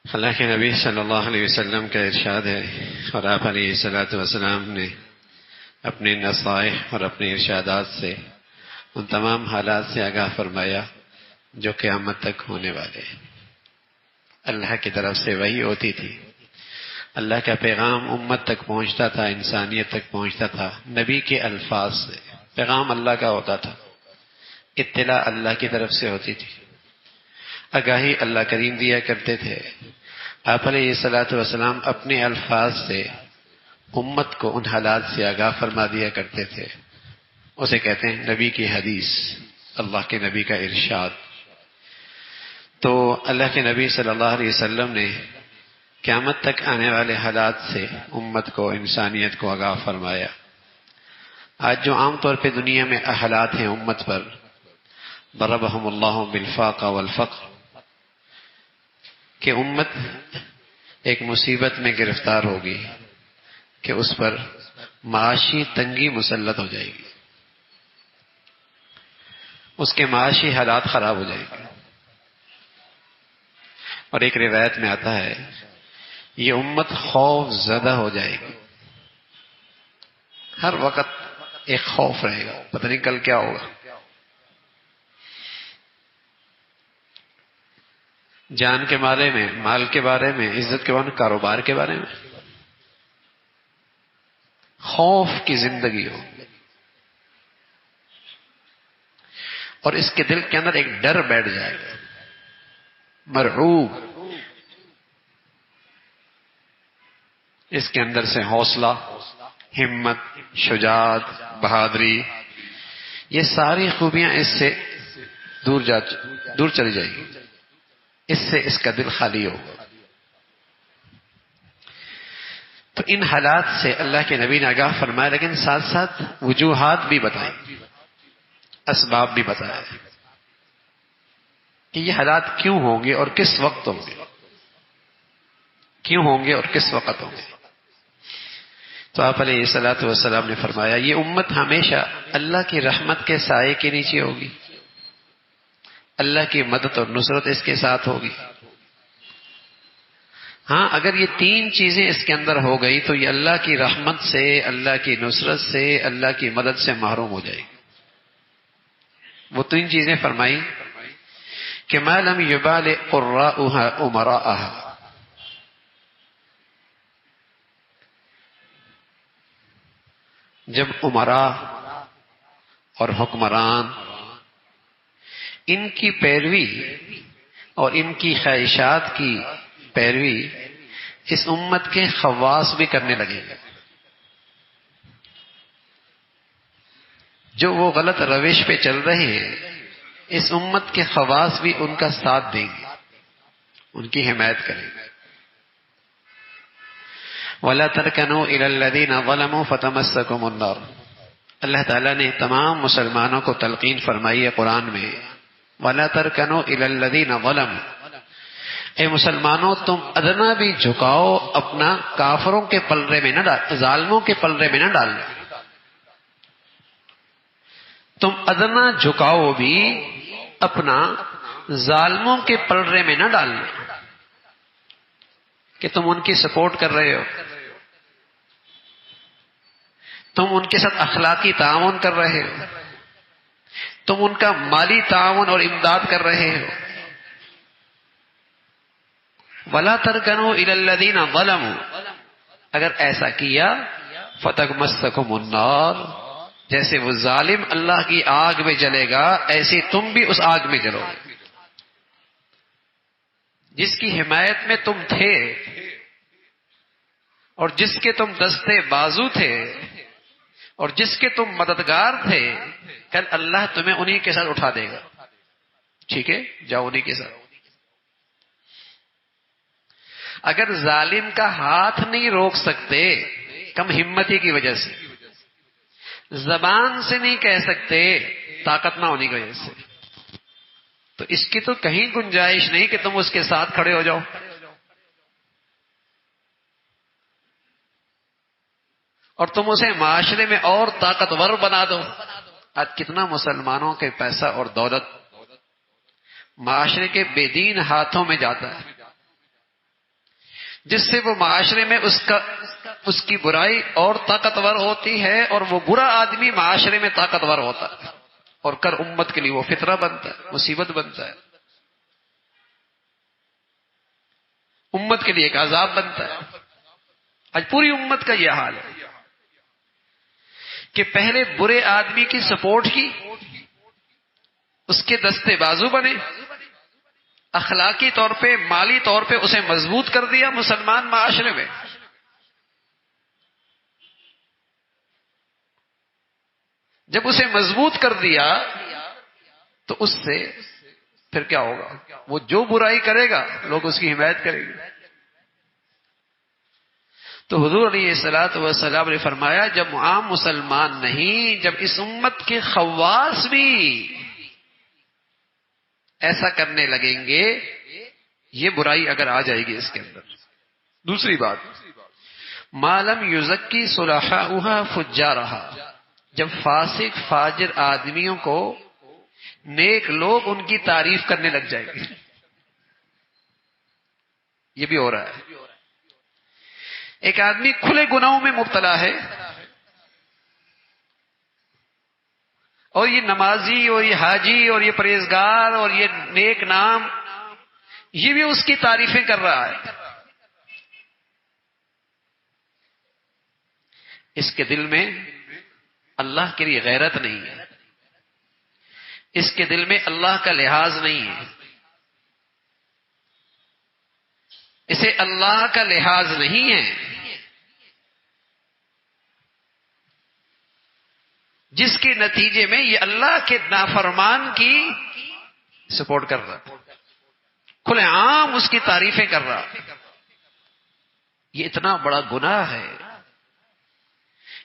اللہ کے نبی صلی اللہ علیہ وسلم کا ارشاد ہے، اور آپ علیہ الصلاۃ والسلام نے اپنے نصائح اور اپنے ارشادات سے ان تمام حالات سے آگاہ فرمایا جو قیامت تک ہونے والے ہیں۔ اللہ کی طرف سے وحی ہوتی تھی، اللہ کا پیغام امت تک پہنچتا تھا، انسانیت تک پہنچتا تھا نبی کے الفاظ سے۔ پیغام اللہ کا ہوتا تھا، اطلاع اللہ کی طرف سے ہوتی تھی، آگاہی اللہ کریم دیا کرتے تھے۔ آپ علیہ الصلاۃ والسلام اپنے الفاظ سے امت کو ان حالات سے آگاہ فرما دیا کرتے تھے۔ اسے کہتے ہیں نبی کی حدیث، اللہ کے نبی کا ارشاد۔ تو اللہ کے نبی صلی اللہ علیہ وسلم نے قیامت تک آنے والے حالات سے امت کو، انسانیت کو آگاہ فرمایا۔ آج جو عام طور پہ دنیا میں حالات ہیں امت پر، ضربہم اللہ بالفاقہ والفقر، کہ امت ایک مصیبت میں گرفتار ہوگی کہ اس پر معاشی تنگی مسلط ہو جائے گی، اس کے معاشی حالات خراب ہو جائیں گے۔ اور ایک روایت میں آتا ہے یہ امت خوف زدہ ہو جائے گی، ہر وقت ایک خوف رہے گا، پتہ نہیں کل کیا ہوگا۔ جان کے بارے میں، مال کے بارے میں، عزت کے بارے میں، کاروبار کے بارے میں خوف کی زندگی ہو، اور اس کے دل کے اندر ایک ڈر بیٹھ جائے گا، مرعوب۔ اس کے اندر سے حوصلہ، ہمت، شجاعت، بہادری، یہ ساری خوبیاں اس سے دور چلی جائیں گی، اس سے اس کا دل خالی ہوگا۔ تو ان حالات سے اللہ کے نبی نے آگاہ فرمایا، لیکن ساتھ ساتھ وجوہات بھی بتائیں، اسباب بھی بتایا کہ یہ حالات کیوں ہوں گے اور کس وقت ہوں گے، کیوں ہوں گے اور کس وقت ہوں گے۔ تو آپ علیہ الصلاۃ والسلام نے فرمایا یہ امت ہمیشہ اللہ کی رحمت کے سائے کے نیچے ہوگی، اللہ کی مدد اور نصرت اس کے ساتھ ہوگی۔ ہاں، اگر یہ تین چیزیں اس کے اندر ہو گئی تو یہ اللہ کی رحمت سے، اللہ کی نصرت سے، اللہ کی مدد سے محروم ہو جائے گی۔ وہ تین چیزیں فرمائی کہ ما لم یبال قراؤها امراءها، جب امراء اور حکمران ان کی پیروی اور ان کی خواہشات کی پیروی اس امت کے خواص بھی کرنے لگے گا، جو وہ غلط روش پہ چل رہے ہیں اس امت کے خواص بھی ان کا ساتھ دیں گے، ان کی حمایت کریں گے۔ وَلَا تَرْكَنُوا إِلَى الَّذِينَ ظَلَمُوا فَتَمَسَّكُمُ النَّارُ، اللہ تعالیٰ نے تمام مسلمانوں کو تلقین فرمائی ہے قرآن میں، وَلَا تَرْكَنُوا إِلَى الَّذِينَ ظَلَمُوا، اے مسلمانوں تم ادنا بھی جھکاؤ اپنا کافروں کے پلڑے میں نہ ڈال، ظالموں کے پلڑے میں نہ ڈالنا، تم ادنا جھکاؤ بھی اپنا ظالموں کے پلڑے میں نہ ڈالنا، کہ تم ان کی سپورٹ کر رہے ہو، تم ان کے ساتھ اخلاقی تعاون کر رہے ہو، تم ان کا مالی تعاون اور امداد کر رہے ہو۔ وَلَا تَرْكَنُوا إِلَى الَّذِينَ ظَلَمُوا، اگر ایسا کیا فَتَمَسَّكُمُ النَّارُ، جیسے وہ ظالم اللہ کی آگ میں جلے گا ایسے تم بھی اس آگ میں جلو گے۔ جس کی حمایت میں تم تھے اور جس کے تم دستے بازو تھے اور جس کے تم مددگار تھے، کل اللہ تمہیں انہی کے ساتھ اٹھا دے گا۔ ٹھیک ہے، جاؤ انہی کے ساتھ۔ اگر ظالم کا ہاتھ نہیں روک سکتے کم ہمتی کی وجہ سے، زبان سے نہیں کہہ سکتے طاقت نہ ہونے کی وجہ سے، تو اس کی تو کہیں گنجائش نہیں کہ تم اس کے ساتھ کھڑے ہو جاؤ۔ اور تم اسے معاشرے میں اور طاقتور بنا دو۔ آج کتنا مسلمانوں کے پیسہ اور دولت معاشرے کے بے دین ہاتھوں میں جاتا ہے، جس سے وہ معاشرے میں اس کی برائی اور طاقتور ہوتی ہے، اور وہ برا آدمی معاشرے میں طاقتور ہوتا ہے، اور کر امت کے لیے وہ فتنہ بنتا ہے، مصیبت بنتا ہے، امت کے لیے ایک عذاب بنتا ہے۔ آج پوری امت کا یہ حال ہے کہ پہلے برے آدمی کی سپورٹ کی، اس کے دستے بازو بنے، اخلاقی طور پہ، مالی طور پہ اسے مضبوط کر دیا مسلمان معاشرے میں۔ جب اسے مضبوط کر دیا تو اس سے پھر کیا ہوگا؟ وہ جو برائی کرے گا لوگ اس کی حمایت کریں گے۔ تو حضور علیہ الصلوۃ والسلام نے فرمایا جب عام مسلمان نہیں، جب اس امت کے خواص بھی ایسا کرنے لگیں گے، یہ برائی اگر آ جائے گی اس کے اندر۔ دوسری بات، ما لم یزکی صلحاؤھا فجارھا، جب فاسق فاجر آدمیوں کو نیک لوگ ان کی تعریف کرنے لگ جائیں گے۔ یہ بھی ہو رہا ہے، ایک آدمی کھلے گناہوں میں مبتلا ہے، اور یہ نمازی اور یہ حاجی اور یہ پرہیزگار اور یہ نیک نام، یہ بھی اس کی تعریفیں کر رہا ہے۔ اس کے دل میں اللہ کے لیے غیرت نہیں ہے، اس کے دل میں اللہ کا لحاظ نہیں ہے، اسے اللہ کا لحاظ نہیں ہے، جس کے نتیجے میں یہ اللہ کے نافرمان کی سپورٹ کر رہا، کھلے عام اس کی تعریفیں کر رہا۔ یہ اتنا بڑا گناہ ہے،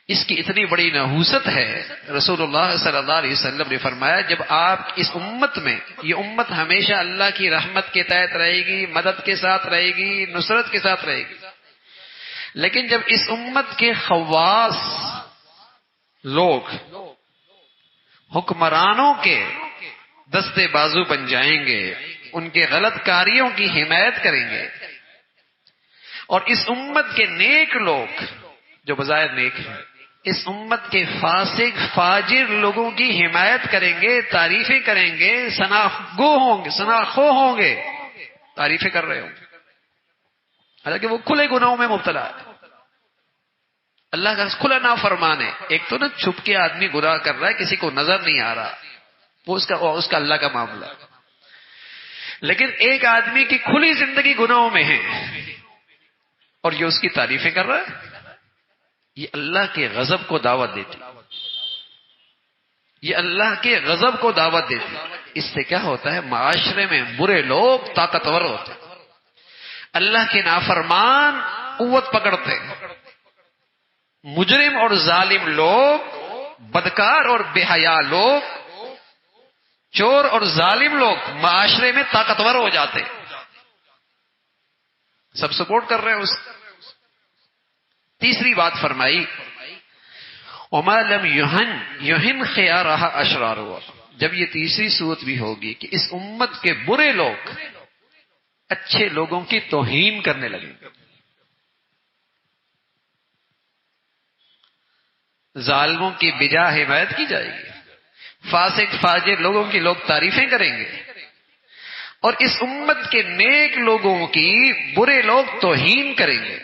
اس کی اتنی بڑی نحوست ہے۔ رسول اللہ صلی اللہ علیہ وسلم نے فرمایا جب آپ اس امت میں، یہ امت ہمیشہ اللہ کی رحمت کے تحت رہے گی، مدد کے ساتھ رہے گی، نصرت کے ساتھ رہے گی، لیکن جب اس امت کے خواص لوگ حکمرانوں کے دستے بازو بن جائیں گے، ان کے غلط کاریوں کی حمایت کریں گے، اور اس امت کے نیک لوگ جو بظاہر نیک ہیں، اس امت کے فاسق فاجر لوگوں کی حمایت کریں گے، تعریفیں کریں گے، ثناخو ہوں گے، تعریفیں کر رہے ہوں گے، حالانکہ وہ کھلے گناہوں میں مبتلا ہے، اللہ کا کھلا نافرمان ہے۔ ایک تو نا چھپ کے آدمی گناہ کر رہا ہے، کسی کو نظر نہیں آ رہا، وہ اس کا اللہ کا معاملہ، لیکن ایک آدمی کی کھلی زندگی گناہوں میں ہے اور یہ اس کی تعریفیں کر رہا ہے، یہ اللہ کے غضب کو دعوت دیتی، یہ اللہ کے غضب کو دعوت دیتی۔ اس سے کیا ہوتا ہے؟ معاشرے میں برے لوگ طاقتور ہوتے، اللہ کے نافرمان قوت پکڑتے، مجرم اور ظالم لوگ، بدکار اور بے حیا لوگ، چور اور ظالم لوگ معاشرے میں طاقتور ہو جاتے، سب سپورٹ کر رہے ہیں اس۔ تیسری بات فرمائی وما لم یہن خیارھا اشرارھا، جب یہ تیسری صورت بھی ہوگی کہ اس امت کے برے لوگ اچھے لوگوں کی توہین کرنے لگیں گے، ظالموں کی بجا حمایت کی جائے گی، فاسق فاجر لوگوں کی لوگ تعریفیں کریں گے، اور اس امت کے نیک لوگوں کی برے لوگ توہین کریں گے۔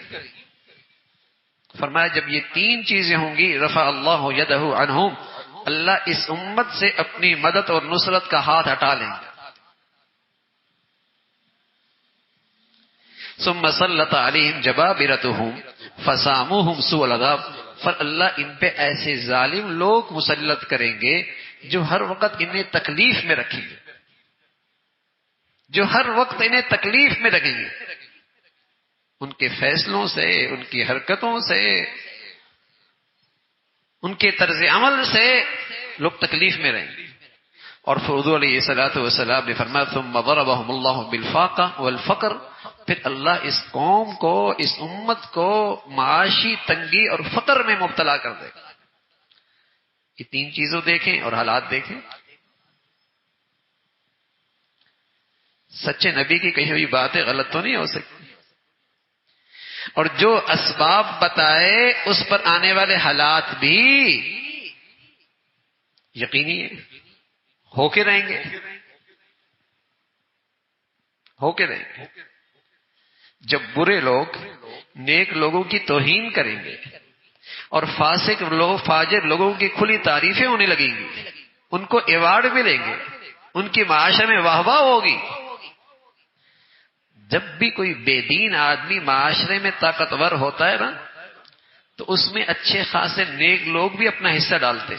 فرمایا جب یہ تین چیزیں ہوں گی رفع اللہ یدہ عنہم، اللہ اس امت سے اپنی مدد اور نصرت کا ہاتھ ہٹا لیں گے۔ ثم سلط علیہم جبابرتہم فساموہم سوء العذاب، پر اللہ ان پہ ایسے ظالم لوگ مسلط کریں گے جو ہر وقت انہیں تکلیف میں رکھیں گے، جو ہر وقت انہیں تکلیف میں رکھیں گے، ان کے فیصلوں سے، ان کی حرکتوں سے، ان کے طرز عمل سے لوگ تکلیف میں رہیں گے۔ اور حضور علیہ الصلوۃ والسلام نے فرمایا ثم ضربهم اللہ بالفاقہ والفقر، پھر اللہ اس قوم کو، اس امت کو معاشی تنگی اور فقر میں مبتلا کر دے گا۔ یہ تین چیزوں دیکھیں اور حالات دیکھیں۔ سچے نبی کی کہی ہوئی باتیں غلط تو نہیں ہو سکتی، اور جو اسباب بتائے اس پر آنے والے حالات بھی یقینی ہے، ہو کے رہیں گے، ہو کے رہیں گے۔ جب برے لوگ نیک لوگوں کی توہین کریں گے اور فاسق لوگ فاجر لوگوں کی کھلی تعریفیں ہونے لگیں گی، ان کو ایوارڈ ملیں گے، ان کی معاشرے میں واہ واہ ہوگی۔ جب بھی کوئی بے دین آدمی معاشرے میں طاقتور ہوتا ہے نا، تو اس میں اچھے خاصے نیک لوگ بھی اپنا حصہ ڈالتے،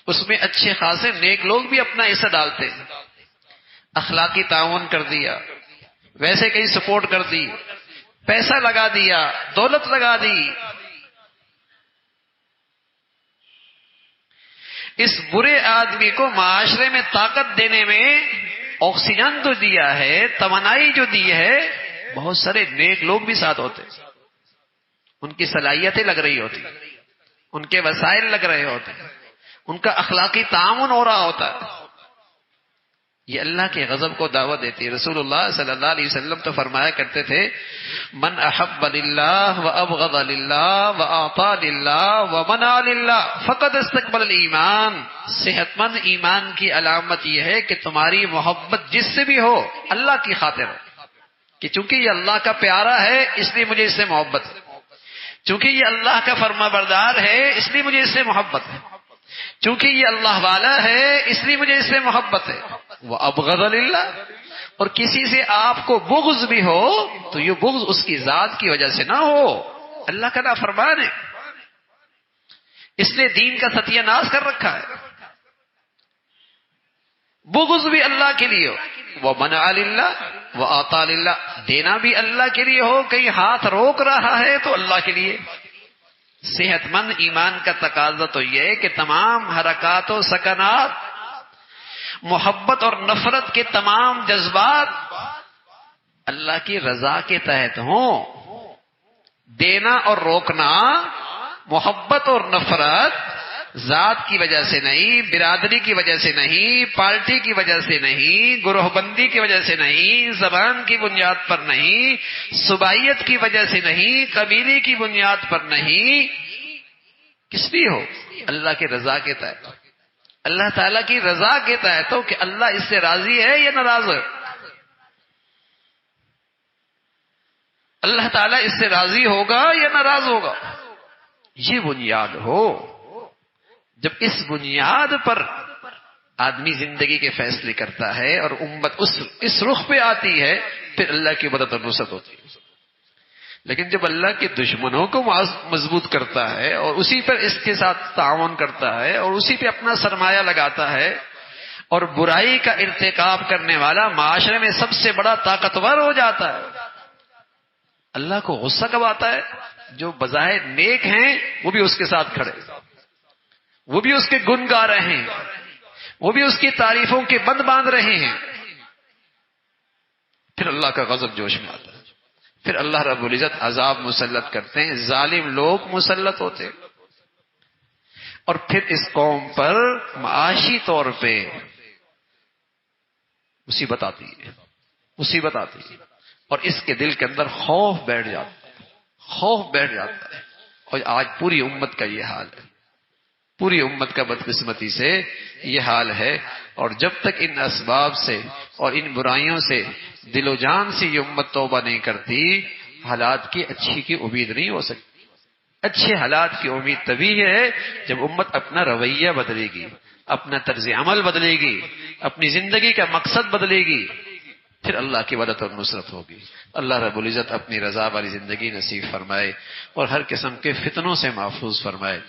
اس میں اچھے خاصے نیک لوگ بھی اپنا حصہ ڈالتے۔ اخلاقی تعاون کر دیا، ویسے کہیں سپورٹ کر دی، پیسہ لگا دیا، دولت لگا دی۔ اس برے آدمی کو معاشرے میں طاقت دینے میں آکسیجن تو دیا ہے، توانائی جو دی ہے، بہت سارے نیک لوگ بھی ساتھ ہوتے، ان کی صلاحیتیں لگ رہی ہوتی، ان کے وسائل لگ رہے ہوتے، ان کا اخلاقی تعاون ہو رہا ہوتا ہے۔ یہ اللہ کے غضب کو دعوت دیتی ہے۔ رسول اللہ صلی اللہ علیہ وسلم تو فرمایا کرتے تھے، من احب للہ وابغض للہ واعطى للہ ومنع للہ فقد استقبل الایمان۔ صحت مند ایمان کی علامت یہ ہے کہ تمہاری محبت جس سے بھی ہو اللہ کی خاطر ہے، کہ چونکہ یہ اللہ کا پیارا ہے اس لیے مجھے اس سے محبت ہے، چونکہ یہ اللہ کا فرما بردار ہے اس لیے مجھے اس سے محبت ہے، چونکہ یہ اللہ والا ہے اس لیے مجھے اس سے محبت ہے۔ وَأَبْغَضَ لِلَّهِ، اور کسی سے آپ کو بغض بھی ہو تو یہ بغض اس کی ذات کی وجہ سے نہ ہو، اللہ کا نافرمان ہے، اس نے دین کا ستیہ ناش کر رکھا ہے۔ بغض بھی اللہ کے لیے ہو، وَمَنْعَ لِلَّهِ وَآتَى لِلَّهِ، دینا بھی اللہ کے لیے ہو، کہیں ہاتھ روک رہا ہے تو اللہ کے لیے۔ صحت مند ایمان کا تقاضا تو یہ ہے کہ تمام حرکات و سکنات، محبت اور نفرت کے تمام جذبات اللہ کی رضا کے تحت ہوں۔ دینا اور روکنا، محبت اور نفرت ذات کی وجہ سے نہیں، برادری کی وجہ سے نہیں، پارٹی کی وجہ سے نہیں، گروہ بندی کی وجہ سے نہیں، زبان کی بنیاد پر نہیں، صوبائیت کی وجہ سے نہیں، قبیلے کی بنیاد پر نہیں، کس لیے ہو؟ اللہ کے رضا کے تحت، اللہ تعالیٰ کی رضا کے تحت ہو، کہ اللہ اس سے راضی ہے یا ناراض ہے، اللہ تعالیٰ اس سے راضی ہوگا یا ناراض ہوگا، یہ بنیاد ہو۔ جب اس بنیاد پر آدمی زندگی کے فیصلے کرتا ہے اور امت اس رخ پہ آتی ہے، پھر اللہ کی مدد اور نصرت ہوتی ہے۔ لیکن جب اللہ کے دشمنوں کو مضبوط کرتا ہے اور اسی پر اس کے ساتھ تعاون کرتا ہے اور اسی پہ اپنا سرمایہ لگاتا ہے، اور برائی کا ارتکاب کرنے والا معاشرے میں سب سے بڑا طاقتور ہو جاتا ہے، اللہ کو غصہ کب آتا ہے؟ جو بظاہر نیک ہیں وہ بھی اس کے ساتھ کھڑے، وہ بھی اس کے گن گا رہے ہیں، وہ بھی اس کی تعریفوں کے بند باندھ رہے ہیں، پھر اللہ کا غضب جوش میں آتا ہے، پھر اللہ رب العزت عذاب مسلط کرتے ہیں، ظالم لوگ مسلط ہوتے ہیں، اور پھر اس قوم پر معاشی طور پہ مصیبت آتی ہے، مصیبت آتی ہے، اور اس کے دل کے اندر خوف بیٹھ جاتا ہے، خوف بیٹھ جاتا ہے۔ اور آج پوری امت کا یہ حال ہے، پوری امت کا بدقسمتی سے یہ حال ہے۔ اور جب تک ان اسباب سے اور ان برائیوں سے دل و جان سے یہ امت توبہ نہیں کرتی، حالات کی اچھی کی امید نہیں ہو سکتی۔ اچھے حالات کی امید تبھی ہے جب امت اپنا رویہ بدلے گی، اپنا طرز عمل بدلے گی، اپنی زندگی کا مقصد بدلے گی، پھر اللہ کی مدد اور نصرت ہوگی۔ اللہ رب العزت اپنی رضا والی زندگی نصیب فرمائے اور ہر قسم کے فتنوں سے محفوظ فرمائے۔